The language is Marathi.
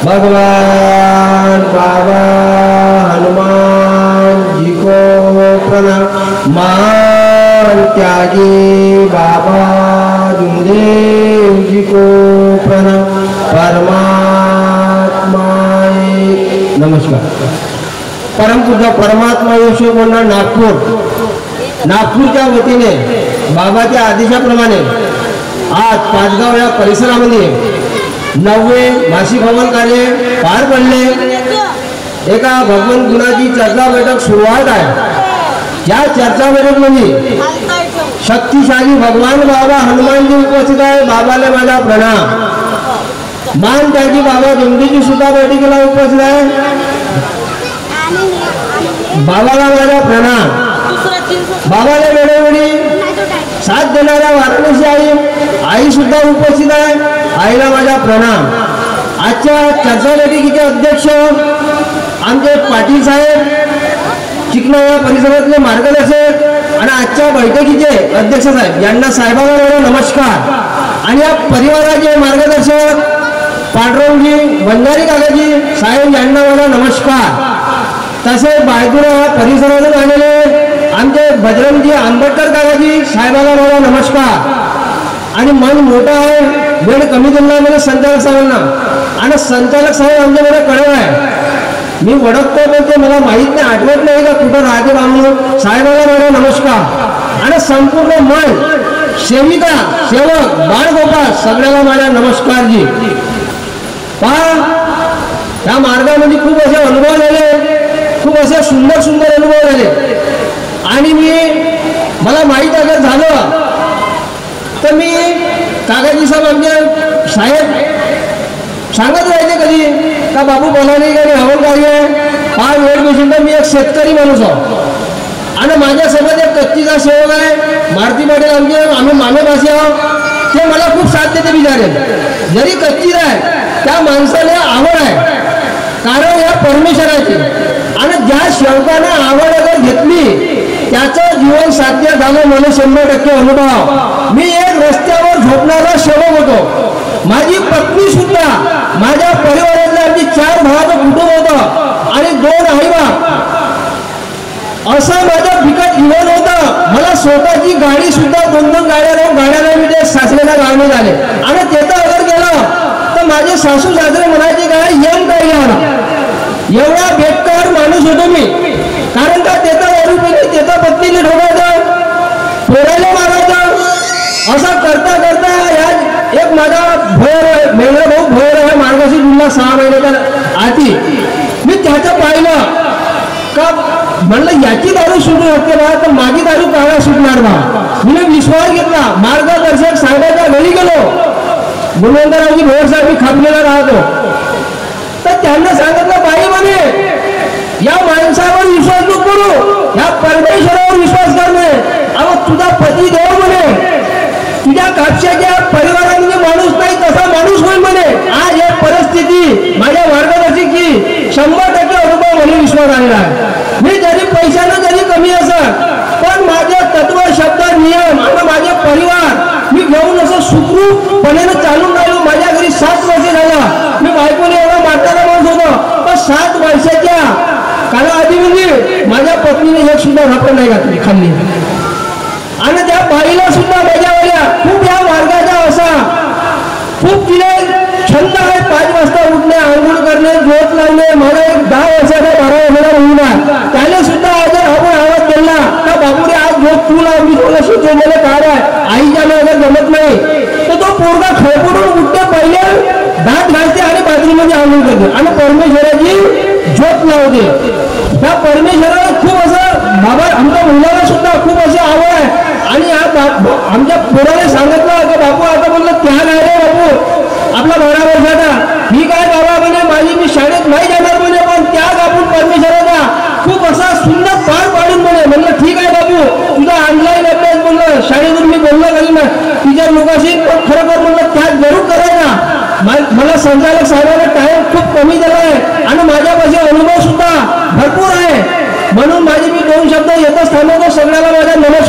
भगवान बाबा हनुमान जी को प्रणाम। मान त्यागी बाबा जुमदेव जी को प्रणाम। परमात्मा नमस्कार। परमपूज्य परमात्मा यशोबोंडा नागपूरच्या वतीने बाबाच्या आदेशाप्रमाणे आज पाचगाव या परिसरामध्ये 9वे मासिक हवन कार्य पार पडले। एका भगवंत गुणाची चर्चा बैठक सुरुवात आहे। या चर्चा बैठकमध्ये शक्तिशाली भगवान बाबा हनुमानजी उपस्थित आहे। बाबाला माझा प्रणाम। मान त्यागी बाबा जुमदेवजी सुद्धा बैठकीला उपस्थित आहे। बाबाला माझा प्रणाम। बाबाला वेळोवेळी साथ देणाऱ्या वाराणसी आई सुद्धा उपस्थित आहे। आईला माझा प्रणाम। आजच्या चर्चा बैठकीचे अध्यक्ष आमचे पाटील साहेब, चिकना या परिसरातले मार्गदर्शक आणि आजच्या बैठकीचे अध्यक्ष साहेब यांना साहेबांना माझा नमस्कार। आणि या परिवाराचे मार्गदर्शक पांडुरंगजी बंजारी काकाजी साहेब यांना माझा नमस्कार। तसेच बायदुरा या परिसरातून आलेले आमचे बजरंगजी आंबेडकर काकाजी साहेबांना माझा नमस्कार। आणि मन मोठा आहे, वेळ कमी दिला म्हणजे संचालक साहेबांना, आणि संचालक साहेब आमच्याकडे कळव आहे। मी ओळखतो पण ते मला माहीत नाही, आठवत नाही का कुठं राहते म्हणून। साहेबांना माझा नमस्कार। आणि संपूर्ण मन सेविका सेवक बाळगोपाळ सगळ्याला माझा नमस्कार जी। पहा, या मार्गामध्ये खूप असे अनुभव झाले, खूप असे सुंदर सुंदर अनुभव झाले। आणि मला माहीत अगर झालं तर मी काकाजी साहेब आमचे साहेब सांगत राहायचे कधी का बाबू बोला नाही का हवन कार्य आहे। हा वेळ बेसिन मी एक शेतकरी माणूस आहो आणि माझ्यासोबत एक कच्चीचा सेवक आहे मारुती पाटील आमचे, आम्ही मामेभाषी आहोत। ते मला खूप साथ देते बिचारे, जरी कच्ची आहे त्या माणसाला आवड आहे कारण या परमेश्वराची। आणि ज्या सेवकानं आवड अगर घेतली त्याचं जीवन साध्य झालं मला 100% अनुभव। मी एक रस्त्यावर झोपणारा सेवक होतो। माझी पत्नी सुद्धा, माझ्या परिवारातल्या आमची 4 भावाचं कुटुंब होतं आणि 2 आईबाप, असं माझं बिकट जीवन होतं। मला स्वतःची गाडी सुद्धा 2-2 गाड्या मी ते सासऱ्याच्या गावाने झाले। आणि तिथं अगर गेलो तर माझे सासू सासरे म्हणायचे काय येऊन काय घ्या, एवढा बेकार माणूस होतो मी। कारण का त्याचा वरूपणे त्याचा पत्नीने ठोकायचं, पोरायला मारायचं, असं करता करता या एक माझा भोयर मेघा भाऊ भोयर आहे मार्गशीर्ष जिल्हा 6 महिन्याच्या आधी मी त्याचं पाहिलं का म्हणलं याची दारू सुटू शकते बा तर माझी दारू काळा सुटणार बा। मी विश्वास घेतला, मार्गदर्शक साहेबांच्या घरी गेलो, गुणवंतरावजी भोयर साहेब मी खापलेला राहतो। तर त्यांना सांगितलं बाई म्हणे या माणसावर विश्वास नको करू, या परमेश्वरावर विश्वास करणे। अहो तुझा पती देव म्हणे, तुझ्या कापशाच्या परिवारामध्ये माणूस नाही तसा माणूस होईल म्हणे। आज या परिस्थिती माझ्या मार्गदर्शकीची 100% अनुभव म्हणून विश्वास आलेला आहे। मी जरी पैशानं जरी कमी असत पण माझे तत्व शब्द नियम आणि माझे परिवार मी घेऊन असं सुखरूपपणे चालून राहिलो। माझ्या घरी 7 वर्ष झाला, मी बायकोने एवढा म्हातारा माणूस होतो पण 7 वर्षाच्या कालावधीमध्ये माझ्या पत्नीने एक सुद्धा घापर नाही घातली खाल्ली। आणि त्या बाईला सुद्धा माझ्यावल्या खूप या मार्गाचा असा खूप तिने छंद आहे। 5 वाजता उठणे, आंघोळ करणे, झोप लावणे। मला एक 10 वर्षाचा 12 वर्षाचा मुलगा, त्याने सुद्धा अगर आपण आवाज केला का बाबूरे आज झोप तू लाव, मी तुला सुचवलेलं काय आहे, आईच्या अगर जमत नाही तर तो पोरगा खळपडून उठते, पहिले दात घालते आणि बाथरूममध्ये आंघोळ करते आणि परमेश्वराची झोप लावते। त्या परमेश्वराला खूप असं बाबा आमच्या मुलाला सुद्धा खूप अशी आवड आहे। आणि आमच्या पोराने सांगितलं की बापू आता म्हणलं त्याग आहे रे बापू आपला 12 वर्षाचा। मी काय बाबा म्हणे माझी मी शाळेत नाही जाणार म्हणे पण त्याग आपण परमेश्वराचा खूप असा सुंदर पार पाडून म्हणे। म्हणलं ठीक आहे बापू तुझा ऑनलाईन अभ्यास म्हणलं शाळेतून मी बोललो कधी ना टीचर लोकांशी पण खरोखर म्हणलं त्याग जरूर करायचा। मला संचालक साहेबांना टाइम खूप कमी दिला आहे आणि माझ्यापाशी अनुभव सुद्धा भरपूर आहे, म्हणून माझे मी 2 शब्द येतच थांबवतो। सगळ्याला माझा नमस्कार।